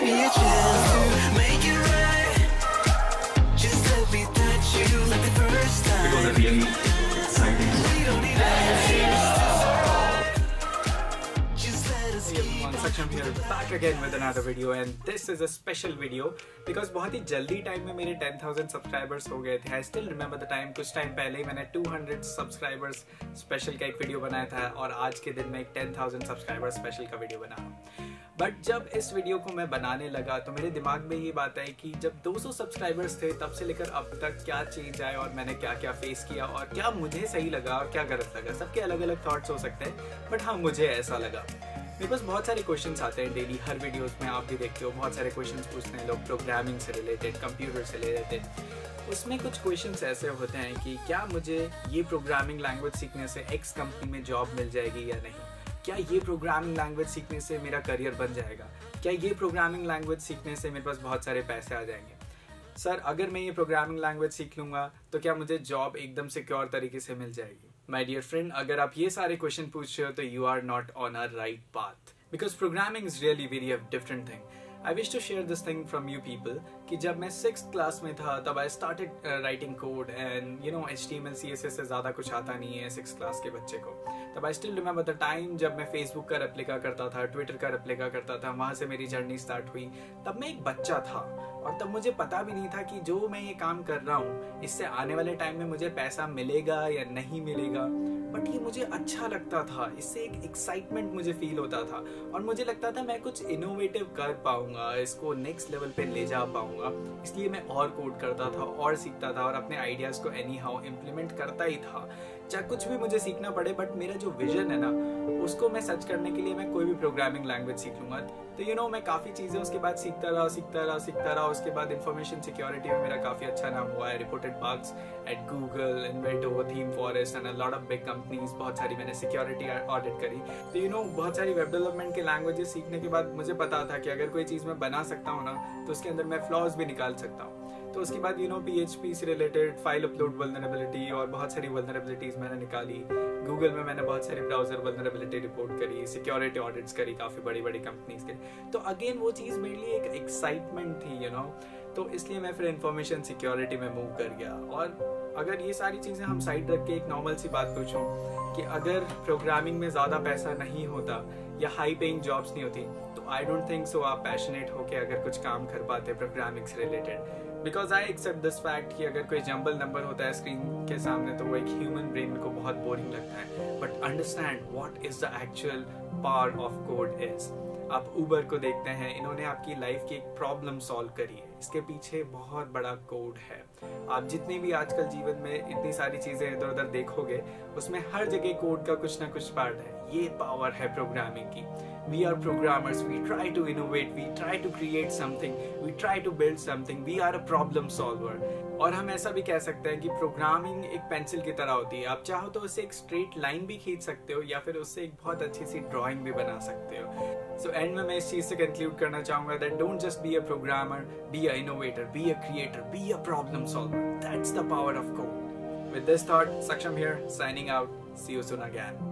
me a chance to make it right. Just let me touch you like the first time. It was a really exciting. We don't need answers to survive. Just let us Hey keep everyone, Saksham here, back again with another video, and this is a special video because बहुत ही जल्दी time में मेरे 10,000 subscribers हो गए थे. I still remember the time. कुछ time पहले ही मैंने 200 सब्सक्राइबर्स स्पेशल का एक वीडियो बनाया था और आज के दिन में एक 10,000 सब्सक्राइबर्स स्पेशल का वीडियो बना रहा हूँ. बट जब इस वीडियो को मैं बनाने लगा तो मेरे दिमाग में ये बात आई कि जब 200 सब्सक्राइबर्स थे तब से लेकर अब तक क्या चेंज आया और मैंने क्या क्या फेस किया और क्या मुझे सही लगा और क्या गलत लगा. सबके अलग अलग थॉट्स हो सकते हैं, बट हाँ, मुझे ऐसा लगा. मेरे पास बहुत सारे क्वेश्चंस आते हैं डेली, हर वीडियोस में आप भी देखते हो. बहुत सारे क्वेश्चंस पूछते हैं लोग प्रोग्रामिंग से रिलेटेड, कंप्यूटर से रिलेटेड. उसमें कुछ क्वेश्चंस ऐसे होते हैं कि क्या मुझे ये प्रोग्रामिंग लैंग्वेज सीखने से एक्स कंपनी में जॉब मिल जाएगी या नहीं, क्या ये प्रोग्रामिंग लैंग्वेज सीखने से मेरा करियर बन जाएगा, क्या ये प्रोग्रामिंग लैंग्वेज सीखने से मेरे पास बहुत सारे पैसे आ जाएंगे. सर, अगर मैं ये प्रोग्रामिंग लैंग्वेज सीख लूँगा तो क्या मुझे जॉब एकदम सिक्योर तरीके से मिल जाएगी. माय डियर फ्रेंड, अगर आप ये सारे क्वेश्चन पूछ रहे हो तो you are not on a right path, because programming is really very different thing. I wish to share this thing from you people कि जब मैं 6th क्लास में था तब I started writing code and you know HTML CSS से ज़्यादा कुछ आता नहीं है 6th क्लास के बच्चे को. तब I still remember the time जब मैं Facebook का रेप्लिका करता था, Twitter का रेप्लिका करता था, वहाँ से मेरी जर्नी स्टार्ट हुई. तब मैं एक बच्चा था और तब मुझे पता भी नहीं था कि जो मैं ये काम कर रहा हूँ इससे आने वाले टाइम में मुझे पैसा मिलेगा या नहीं मिलेगा. बट ये मुझे अच्छा लगता था, इससे एक एक्साइटमेंट मुझे फील होता था और मुझे लगता था मैं कुछ इनोवेटिव कर पाऊंगा, इसको नेक्स्ट लेवल पे ले जा पाऊंगा. इसलिए मैं और कोड करता था और सीखता था और अपने आइडियाज को एनी हाउ इम्प्लीमेंट करता ही था, चाहे कुछ भी मुझे सीखना पड़े. बट मेरा जो विजन है ना, उसको मैं सच करने के लिए मैं कोई भी प्रोग्रामिंग लैंग्वेज सीख लूंगा. तो मैं काफ़ी चीज़ें उसके बाद सीखता रहा. उसके बाद इंफॉर्मेशन सिक्योरिटी में मेरा काफ़ी अच्छा नाम हुआ है. Reported bugs at Google, Invento, Theme Forest and a lot of big companies. बहुत सारी मैंने सिक्योरिटी ऑडिट करी. तो बहुत सारी वेब डेवलपमेंट के लैंग्वेजेस सीखने के बाद मुझे पता था कि अगर कोई चीज़ मैं बना सकता हूँ ना तो उसके अंदर मैं फ्लॉज भी निकाल सकता हूँ. तो उसके बाद PHP से रिलेटेड फाइल अपलोड वल्नरेबिलिटी और बहुत सारी वल्नरेबिलिटीज मैंने निकाली. गूगल में मैंने बहुत सारी ब्राउजर वल्नरेबिलिटी रिपोर्ट करी, सिक्योरिटी ऑडिट्स करी काफ़ी बड़ी बड़ी कंपनीज के. तो अगेन वो चीज़ मेरे लिए एक एक्साइटमेंट थी तो इसलिए मैं फिर इंफॉर्मेशन सिक्योरिटी में मूव कर गया. और अगर ये सारी चीज़ें हम साइड रख के एक नॉर्मल सी बात पूछूं कि अगर प्रोग्रामिंग में ज़्यादा पैसा नहीं होता या हाई पेइंग जॉब्स नहीं होती तो आई डोंट थिंक सो आप पैशनेट होके अगर कुछ काम कर पाते प्रोग्रामिंग से related. Because I accept this fact कि अगर कोई जंबल नंबर होता है स्क्रीन के सामने तो वो एक ह्यूमन ब्रेन को बहुत बोरिंग लगता है. But understand what is the actual power of code is. आप उबर को देखते हैं, इन्होंने आपकी लाइफ की एक प्रॉब्लम सॉल्व करी है, इसके पीछे बहुत बड़ा कोड है. आप जितने भी आजकल जीवन में इतनी सारी चीजें इधर उधर देखोगे उसमें हर जगह कोड का कुछ ना कुछ पार्ट है. ये पावर है प्रोग्रामिंग की. We are programmers, we try to innovate, we try to create something, we try to build something, we are a problem solver. और हम ऐसा भी कह सकते हैं कि प्रोग्रामिंग एक पेंसिल की तरह होती है. आप चाहो तो उससे एक स्ट्रेट लाइन भी खींच सकते हो या फिर उससे एक बहुत अच्छी सी ड्राइंग भी बना सकते हो. सो एंड में मैं इस चीज से कंक्लूड करना चाहूंगा that don't just be a programmer, be a innovator, be a creator, be a problem solver. That's the power of code. With this thought, Saksham here, signing out. See you soon again.